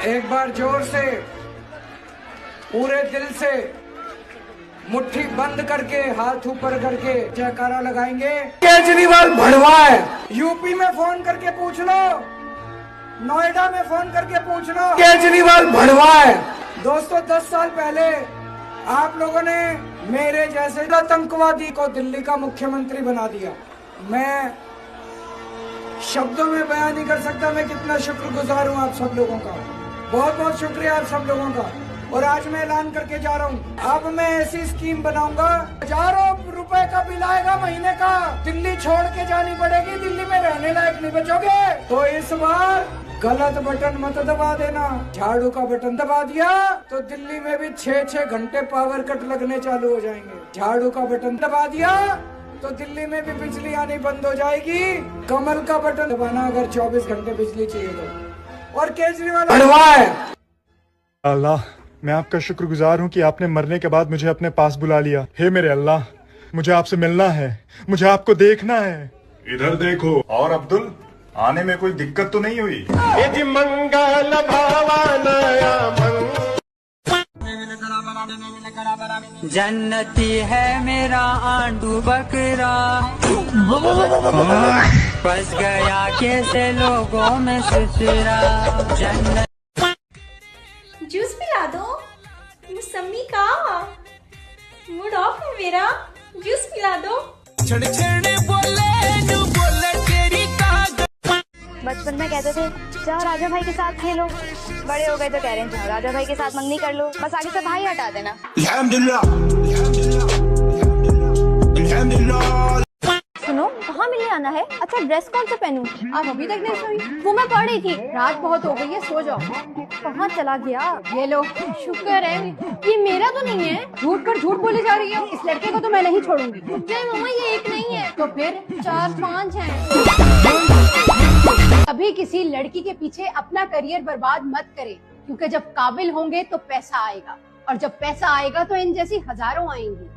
एक बार जोर से पूरे दिल से मुट्ठी बंद करके हाथ ऊपर करके जयकारा लगाएंगे। केजरीवाल भड़वा है। यूपी में फोन करके पूछ लो, नोएडा में फोन करके पूछ लो, केजरीवाल भड़वा है। दोस्तों 10 साल पहले आप लोगों ने मेरे जैसे आतंकवादी को दिल्ली का मुख्यमंत्री बना दिया। मैं शब्दों में बयान नहीं कर सकता मैं कितना शुक्रगुजार हूँ आप सब लोगों का। बहुत बहुत शुक्रिया आप सब लोगों का। और आज मैं ऐलान करके जा रहा हूँ, अब मैं ऐसी स्कीम बनाऊंगा, हजारों रुपए का बिल आएगा महीने का, दिल्ली छोड़ के जानी पड़ेगी, दिल्ली में रहने लायक नहीं बचोगे। तो इस बार गलत बटन मत दबा देना। झाड़ू का बटन दबा दिया तो दिल्ली में भी 6-6 घंटे पावर कट लगने चालू हो जाएंगे। झाड़ू का बटन दबा दिया तो दिल्ली में भी बिजली आनी बंद हो जाएगी। कमल का बटन दबाना अगर 24 घंटे बिजली चाहिए तो। और केजरीवाल भड़वा है। अल्लाह, मैं आपका शुक्रगुजार हूँ कि आपने मरने के बाद मुझे अपने पास बुला लिया। हे मेरे अल्लाह, मुझे आपसे मिलना है, मुझे आपको देखना है। इधर देखो। और अब्दुल, आने में कोई दिक्कत तो नहीं हुई? मंगल जन्नती है मेरा आंडू बकरा, फंस गया कैसे लोगों में ससुरा। जन्नत जूस पिला दो मौसमी का, मूड ऑफ है मेरा, जूस पिला दो। बचपन में कहते थे जाओ राजा भाई के साथ खेलो, बड़े हो गए तो कह रहे हैं जाओ राजा भाई के साथ मंगनी कर लो, बस आगे से भाई हटा देना। सुनो, कहाँ मिलने आना है? अच्छा ड्रेस कौन सा पहनूं? आप अभी तक नहीं सोई? वो मैं पढ़ रही थी। रात बहुत हो गई है, सो जाओ। कहाँ चला गया? ये लो। शुक्र है ये मेरा तो नहीं है। झूठ कर झूठ बोली जा रही है। इस लड़के को तो मैं नहीं छोड़ूंगी। नहीं मम्मा, ये एक नहीं है। तो फिर 4-5 हैं। कभी किसी लड़की के पीछे अपना करियर बर्बाद मत करे, क्योंकि जब काबिल होंगे तो पैसा आएगा, और जब पैसा आएगा तो इन जैसी हजारों आएंगी।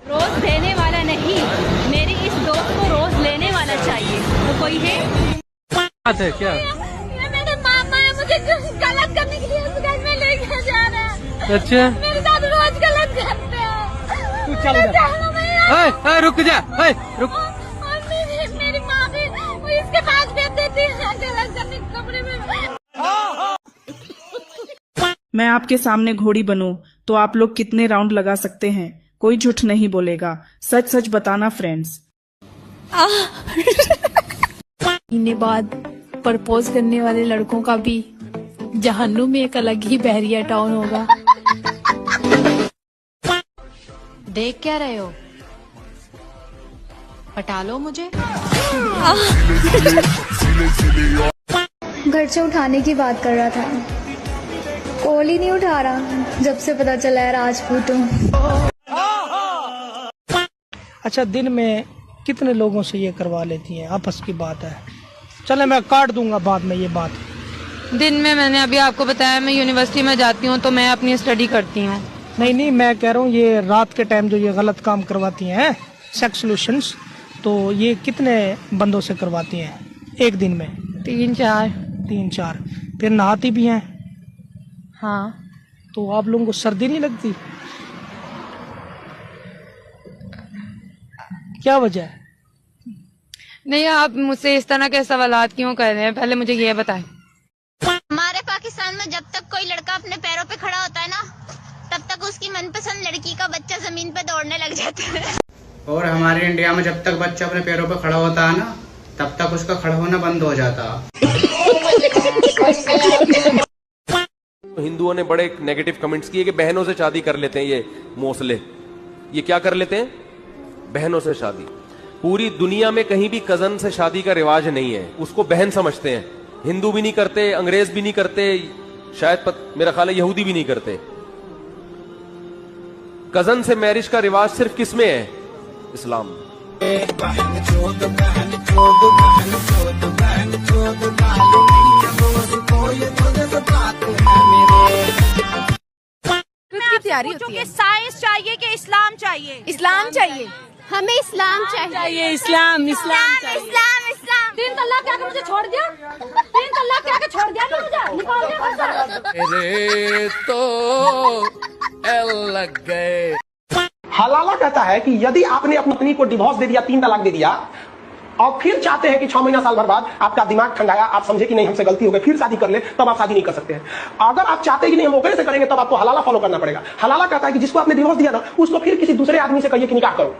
रोज देने वाला नहीं, मेरी इस दोस्त को रोज लेने वाला चाहिए। तो कोई है? बात है क्या? ये मेरे मामा है, मुझे गलत करने के लिए उस घर में लेके जा रहे हैं। अच्छा, मेरे साथ रोज गलत करते हैं। तू चल जा, रुक जा, रुक। और मेरी माँ भी वो इसके पास भेज देती है गलत करने के कमरे में। मैं आपके सामने घोड़ी बनूं तो आप लोग कितने राउंड लगा सकते हैं? कोई झूठ नहीं बोलेगा, सच सच बताना फ्रेंड्स। महीने बाद प्रपोज करने वाले लड़कों का भी जहन्नुम में एक अलग ही बहरिया टाउन होगा। देख क्या रहे हो? पटा लो मुझे। घर से उठाने की बात कर रहा था, कॉल ही नहीं उठा रहा जब से पता चला है राजपूत हूँ। अच्छा, दिन में कितने लोगों से ये करवा लेती हैं? आपस की बात है। चले, मैं काट दूंगा बाद में ये बात। दिन में मैंने अभी आपको बताया मैं यूनिवर्सिटी में जाती हूँ तो मैं अपनी स्टडी करती हूँ। नहीं, मैं कह रहा हूँ ये रात के टाइम जो ये गलत काम करवाती हैं, सेक्स सॉल्यूशंस, तो ये कितने बंदों से करवाती हैं एक दिन में? 3-4। फिर नहाती भी हैं? हाँ। तो आप लोगों को सर्दी नहीं लगती? क्या वजह है? नहीं, आप मुझसे इस तरह के सवालात क्यों कर रहे हैं? पहले मुझे ये बताएं। हमारे पाकिस्तान में जब तक कोई लड़का अपने पैरों पे खड़ा होता है ना, तब तक उसकी मनपसंद लड़की का बच्चा जमीन पे दौड़ने लग जाता है। और हमारे इंडिया में जब तक बच्चा अपने पैरों पे खड़ा होता है ना, तब तक उसका खड़ा होना बंद हो जाता। हिंदुओं ने बड़े नेगेटिव कमेंट्स किए कि बहनों से शादी कर लेते हैं ये मोसले। ये क्या कर लेते हैं? बहनों से शादी। पूरी दुनिया में कहीं भी कजन से शादी का रिवाज नहीं है, उसको बहन समझते हैं। हिंदू भी नहीं करते, अंग्रेज भी नहीं करते, शायद मेरा ख्याल है यहूदी भी नहीं करते। कजन से मैरिज का रिवाज सिर्फ किसमें है? इस्लाम। तैयारी होती है। साइंस चाहिए कि इस्लाम चाहिए? इस्लाम चाहिए, हमें इस्लाम चाहिए। इस्लाम। तलाक क्या मुझे छोड़ दिया? 3 तलाक क्या छोड़ दिया ना मुझे? निकाल दिया घर से। अरे तो लग गए। हलाला कहता है कि यदि आपने अपनी पत्नी को डिवोर्स दे दिया, 3 तलाक दे दिया, और फिर चाहते हैं कि 6 महीना साल भर बाद आपका दिमाग ठंडाया, आप समझे कि नहीं हमसे गलती हो गई, फिर शादी कर ले, तब आप शादी नहीं कर सकते हैं। अगर आप चाहते हैं कि नहीं हम ओपरे से करेंगे, तब आपको हलाला फॉलो करना पड़ेगा। हलाला कहता है कि जिसको आपने डिवोर्स दिया ना, उसको फिर किसी दूसरे आदमी से कहिए कि निकाह करो,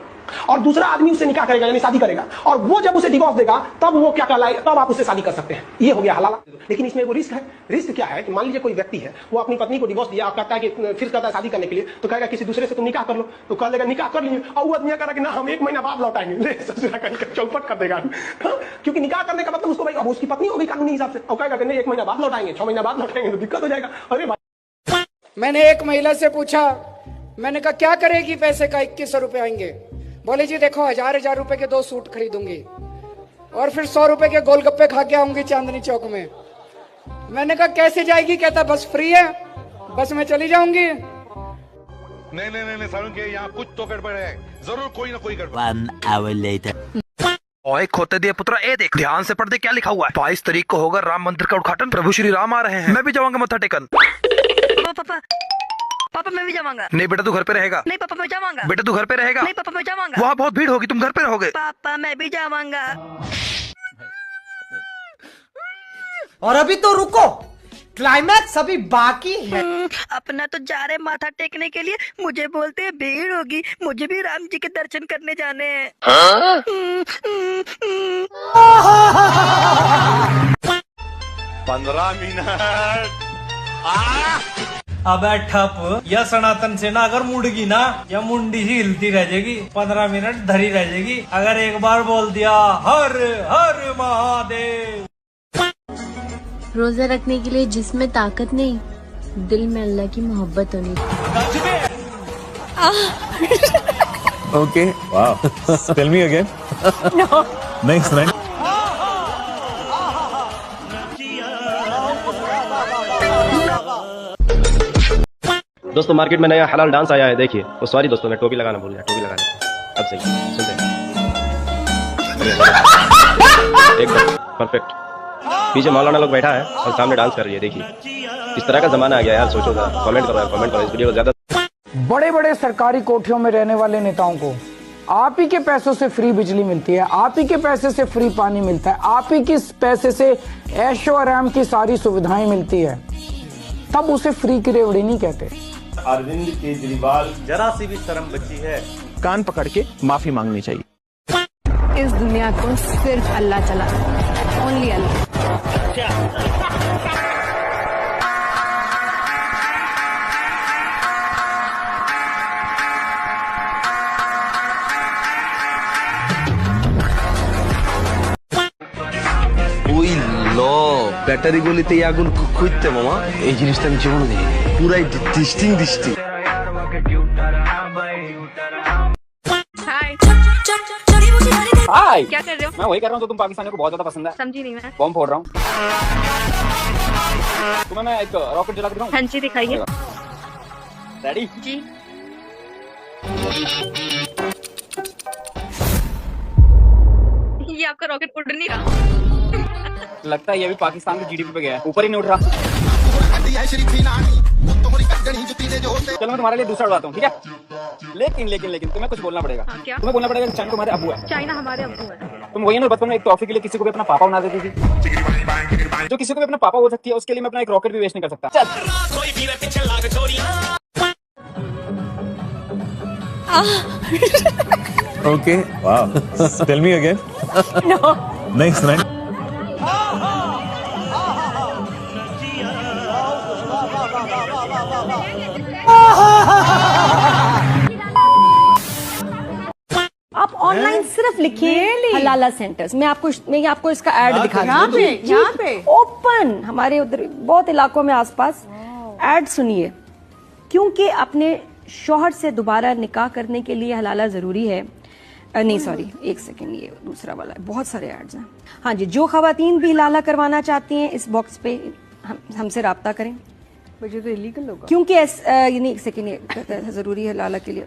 और दूसरा आदमी उससे निकाह करेगा, यानी शादी करेगा, और वो जब उसे डिवोर्स देगा तब वो क्या कहलाएगा, तब आप उससे शादी कर सकते हैं। ये हो गया हलाला। लेकिन इसमें वो रिस्क है। रिस्क क्या है कि मान लीजिए कोई व्यक्ति है, वो अपनी पत्नी को डिवोर्स दिया, कहता है कि फिर कहता है शादी करने के लिए, तो कहेगा किसी दूसरे से तुम निकाह कर लो, तो कह लेगा निकाह कर लीजिए, और वो आदमी कह रहा कि ना हम 1 महीना बाद लौटाएंगे, ले ससुरा कहीं चौपट कर देगा। क्योंकि निकाह करने का मतलब उसको भाई अब उसकी पत्नी हो गई कानूनी हिसाब से, और कहेगा कि नहीं 1 महीना बाद लौटाएंगे, 6 महीना बाद लौटाएंगे, तो दिक्कत हो जाएगा। अरे भाई, मैंने एक महिला से पूछा, मैंने कहा क्या करेगी पैसे का, 2100 रुपए आएंगे। बोले जी देखो 1000 रुपए के 2 सूट खरीदूंगी और फिर 100 रुपए के गोलगप्पे खा के आऊंगी चांदनी चौक में। मैंने कहा कैसे जाएगी? कहता बस फ्री है, बस में चली जाऊंगी। नहीं सारुण के यहाँ कुछ तो गड़बड़ है, जरूर कोई ना कोई गड़बड़। 1 hour later. ओए खोते दिए पुत्रा, ए देख ध्यान से पढ़ दे क्या लिखा हुआ है। 22 तारीख को होगा राम मंदिर का उद्घाटन, प्रभु श्री राम आ रहे हैं, मैं भी जाऊंगा मत्था टेकन। पापा मैं भी जाऊंगा। नहीं बेटा तू घर पे रहेगा। नहीं पापा मैं जाऊंगा। बेटा तू घर पे रहेगा। नहीं पापा मैं जाऊंगा। वहाँ बहुत भीड़ होगी, तुम घर पे रहोगे। पापा मैं भी जाऊंगा। और अभी तो रुको, क्लाइमैक्स अभी बाकी है। अपना तो जा रहे माथा टेकने के लिए, मुझे बोलते हैं भीड़ होगी, मुझे भी राम जी के दर्शन करने जाने हैं। 15 मिनट। अब ठप या सनातन सेना अगर मुड़गी ना, या मुंडी ही हिलती रह जाएगी, 15 मिनट धरी रह जाएगी। अगर एक बार बोल दिया हर हर महादेव। रोजा रखने के लिए जिसमें ताकत नहीं, दिल में अल्लाह की मोहब्बत होनी चाहिए। ओके, वाह, टेल मी अगेन। नहीं सुनाई। दोस्तों मार्केट में नया हलाल डांस आया है, देखिए। तो सॉरी दोस्तों मैं टोपी लगाना भूल गया, टोपी लगाना। अब सही सुनते हैं। एकदम परफेक्ट। पीछे मौलाना लोग बैठा है और सामने डांस कर रही है, देखिए। इस तरह का जमाना आ गया यार, सोचो जरा। कमेंट करो इस वीडियो को ज्यादा। बड़े बड़े सरकारी कोठियों में रहने वाले नेताओं को आप ही के पैसों से फ्री बिजली मिलती है, आप ही के पैसे से फ्री पानी मिलता है, आप ही के पैसे से ऐशो आराम की सारी सुविधाएं मिलती है, तब उसे फ्री की रेवड़ी नहीं कहते। अरविंद केजरीवाल जरा सी भी शर्म बची है, कान पकड़ के माफी मांगनी चाहिए। इस दुनिया को सिर्फ अल्लाह चलाता, ओनली अल्लाह। ব্যাটারি গলিতে আগুন খুঁজতে মামা, এই জিনিসটা আমি জীবনে দেখি, পুরাই ডিস্টিং। हाय, क्या कर रहे हो? मैं वही कर रहा हूँ जो तुम पाकिस्तानियों को बहुत ज्यादा पसंद है। समझी नहीं मैं। बॉम्ब फोड़ रहा हूँ। तुम्हें मैं एक रॉकेट जला के दिखाऊं? हाँ जी दिखाइए। रेडी? जी। ये आपका रॉकेट उड़ नहीं रहा। लगता है ये भी पाकिस्तान की जीडीपी पे गया है, ऊपर ही नहीं उठ रहा। चलो मैं तुम्हारे लिए दूसरा उड़ाता हूँ, ठीक है? लेकिन तुम्हें कुछ बोलना पड़ेगा। हाँ, क्या? तुम्हें बोलना पड़ेगा कि चाइना तुम्हारे अब्बू है। चाइना हमारे अब्बू है। तुम वही ना बचपन में एक टॉफी के लिए किसी को भी अपना पापा बना देती थी। जो किसी को भी अपना पापा हो सकती है, उसके लिए मैं अपना एक रॉकेट भी वेस्ट नहीं कर सकता। चल। ओके, वाह, टेल मी अगेन। नहीं सुनाई। आप ऑनलाइन सिर्फ लिखिए हलाला सेंटर्स। मैं आपको इसका ऐड दिखा दूं। यहाँ पे ओपन हमारे उधर बहुत इलाकों में आसपास ऐड सुनिए। क्योंकि अपने शौहर से दोबारा निकाह करने के लिए हलाला जरूरी है। नहीं सॉरी, एक सेकेंड, ये दूसरा वाला है। बहुत सारे ऐड्स हैं। हाँ जी, जो खवातीन भी हलाला करवाना चाहती हैं इस बॉक्स पे हमसे राब्ता करें। मुझे तो इलीगल होगा क्योंकि एक सेकेंड, ये जरूरी है हलाला के लिए।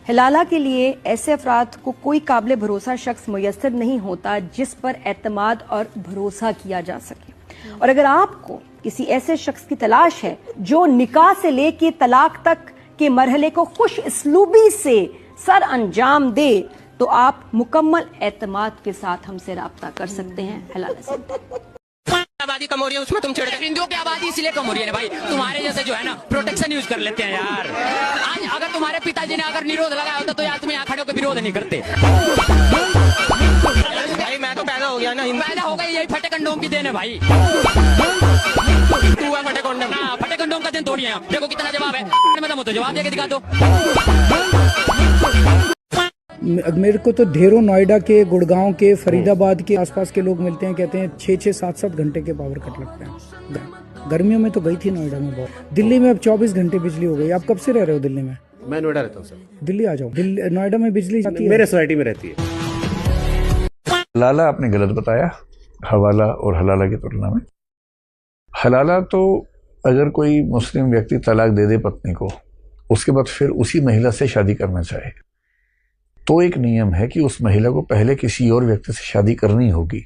हलाला के लिए ऐसे अफराद को कोई काबिल भरोसा शख्स मुयस्सर नहीं होता जिस पर एतमाद और भरोसा किया जा सके। और अगर आपको किसी ऐसे शख्स की तलाश है जो निकाह से लेकर तलाक तक के मरहले को खुश इसलूबी से सर अंजाम दे, तो आप मुकम्मल एतमाद के साथ हमसे राब्ता कर सकते हैं हलाला सेंटर। आबादी कम हो रही है उसमें तुम छेड़, हिंदुओं की आबादी इसलिए कम हो रही है भाई, तुम्हारे जैसे जो है ना प्रोटेक्शन यूज कर लेते हैं यार। आज अगर तुम्हारे पिताजी ने अगर निरोध लगाया होता तो यार तुम यहाँ खड़े होकर विरोध नहीं करते। भाई मैं तो पैदा हो गया ना, पैदा हो गई, यही फटे कंडोम की देन है भाई। तू फटे कंडोम, हाँ फटे कंडोम का दिन थोड़ी है। देखो कितना जवाब है, मतलब तो जवाब देके दिखा दो। मेरे को तो ढेरों नोएडा के, गुड़गांव के, फरीदाबाद के आसपास के लोग मिलते हैं, कहते हैं 6-6, 7-7 घंटे के पावर कट लगते हैं। गर्मियों में तो गई थी नोएडा में बहुत। दिल्ली में अब 24 घंटे बिजली हो गई। आप कब से रह रहे हो दिल्ली में? मैं नोएडा रहता हूँ सर। दिल्ली आ जाओ, नोएडा में बिजली जाती है। मेरे सोसाइटी में रहती है। हलाला आपने गलत बताया, हवाला और हलाला की तुलना में। हलाला तो अगर कोई मुस्लिम व्यक्ति तलाक दे दे पत्नी को, उसके बाद फिर उसी महिला से शादी करना चाहे, तो एक नियम है कि उस महिला को पहले किसी और व्यक्ति से शादी करनी होगी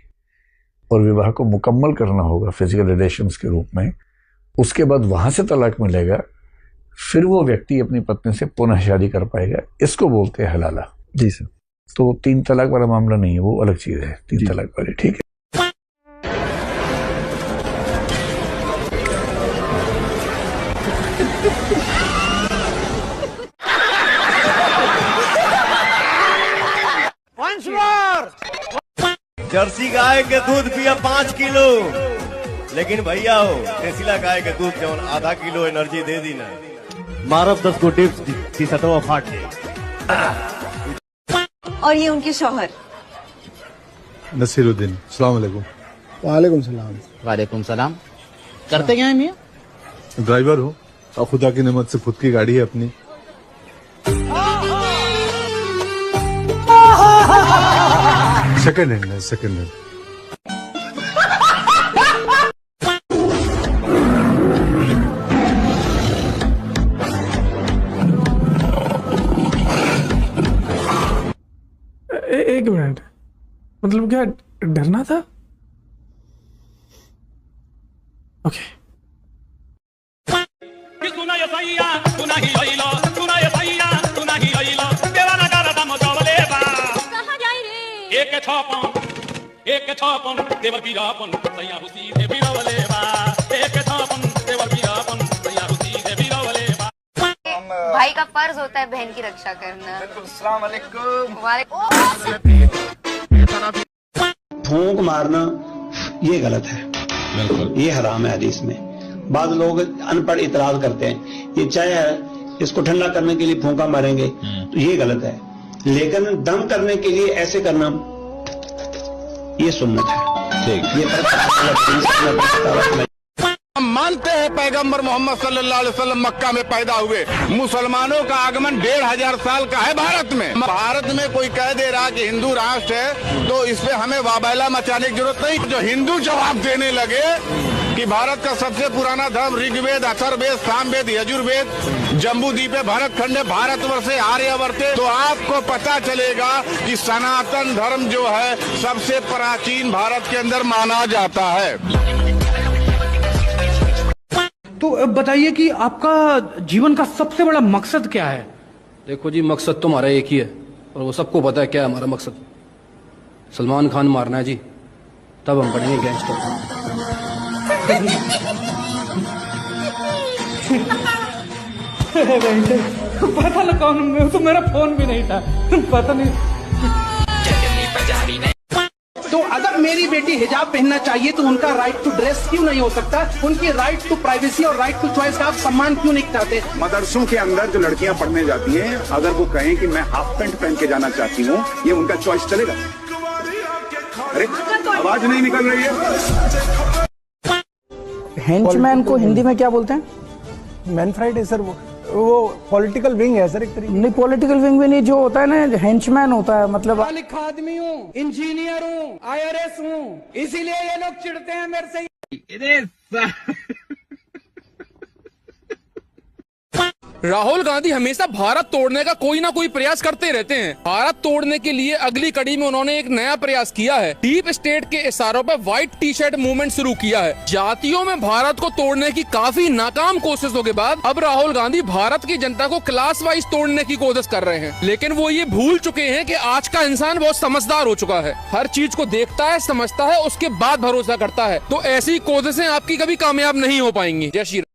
और विवाह को मुकम्मल करना होगा फिजिकल रिलेशंस के रूप में। उसके बाद वहां से तलाक मिलेगा, फिर वो व्यक्ति अपनी पत्नी से पुनः शादी कर पाएगा। इसको बोलते हैं हलाला। जी सर। तो 3 तलाक वाला मामला नहीं है, वो अलग चीज है 3 तलाक वाली। ठीक है। जर्सी गाय के दूध पिया 5 किलो, लेकिन भैया हो देसीला गाय के दूध जवन आधा किलो एनर्जी दे दी ना, मारब 10 गो टिप्स टी सटवा फाट गई। और ये उनके शौहर नसीरुद्दीन। अस्सलाम वालेकुम। वालेकुम सलाम। वालेकुम सलाम। करते क्या है मियां? ड्राइवर हो और खुदा की नेमत से खुद की गाड़ी है अपनी। सेकंड हैंड है, सेकंड हैंड। एक मिनट, मतलब क्या डरना था? ओके। भाई का फर्ज होता है बहन की रक्षा करना। फूंक मारना ये गलत है, बिल्कुल ये हराम है हदीस में। बाद लोग अनपढ़ इतराज करते हैं, ये चाय है इसको ठंडा करने के लिए फूंका मारेंगे, तो ये गलत है। लेकिन दम करने के लिए ऐसे करना ये सुन्नत है। ये हम मानते हैं पैगंबर मोहम्मद सल्लल्लाहु अलैहि वसल्लम मक्का में पैदा हुए। मुसलमानों का आगमन 1500 साल का है भारत में। भारत में कोई कह दे रहा कि हिंदू राष्ट्र है तो इस पे हमें वाबैला मचाने की जरूरत नहीं। जो हिंदू जवाब देने लगे कि भारत का सबसे पुराना धर्म ऋग्वेद, अथर्ववेद, सामवेद, यजुर्वेद, जम्बूद्वीप है, भरतखंड है, भारतवर्षे आर्यावर्ते, तो आपको पता चलेगा कि सनातन धर्म जो है सबसे प्राचीन भारत के अंदर माना जाता है। तो बताइए कि आपका जीवन का सबसे बड़ा मकसद क्या है? देखो जी, मकसद तो हमारा एक ही है और वो सबको पता है क्या है हमारा मकसद। सलमान खान मारना है जी, तब हम बनेंगे गैंगस्टर। पता लगा कौन, तो मेरा फोन भी नहीं था, पता नहीं। तो अगर मेरी बेटी हिजाब पहनना चाहिए तो उनका राइट टू ड्रेस क्यों नहीं हो सकता? उनकी राइट टू प्राइवेसी और राइट टू चॉइस का आप सम्मान क्यों नहीं चाहते? मदरसों के अंदर जो लड़कियां पढ़ने जाती हैं, अगर वो कहें कि मैं हाफ पैंट पहन के जाना चाहती हूँ, ये उनका चॉइस चलेगा? अरे आवाज नहीं निकल रही है। हेंचमैन को हिंदी में क्या बोलते हैं? मैन फ्राइडे सर, वो पॉलिटिकल विंग है सर एक तरीके। नहीं, पॉलिटिकल विंग भी नहीं, जो होता है ना हेंचमैन होता है, मतलब लिखा आदमी हूँ, इंजीनियर हूँ, IRS हूँ, इसीलिए ये लोग चिढ़ते हैं मेरे से। राहुल गांधी हमेशा भारत तोड़ने का कोई ना कोई प्रयास करते रहते हैं। भारत तोड़ने के लिए अगली कड़ी में उन्होंने एक नया प्रयास किया है। डीप स्टेट के इशारों पर व्हाइट टी शर्ट मूवमेंट शुरू किया है। जातियों में भारत को तोड़ने की काफी नाकाम कोशिशों के बाद अब राहुल गांधी भारत की जनता को क्लास वाइज तोड़ने की कोशिश कर रहे हैं। लेकिन वो ये भूल चुके हैं कि आज का इंसान बहुत समझदार हो चुका है, हर चीज को देखता है, समझता है, उसके बाद भरोसा करता है। तो ऐसी कोशिशें आपकी कभी कामयाब नहीं हो पाएंगी। जय श्री राम।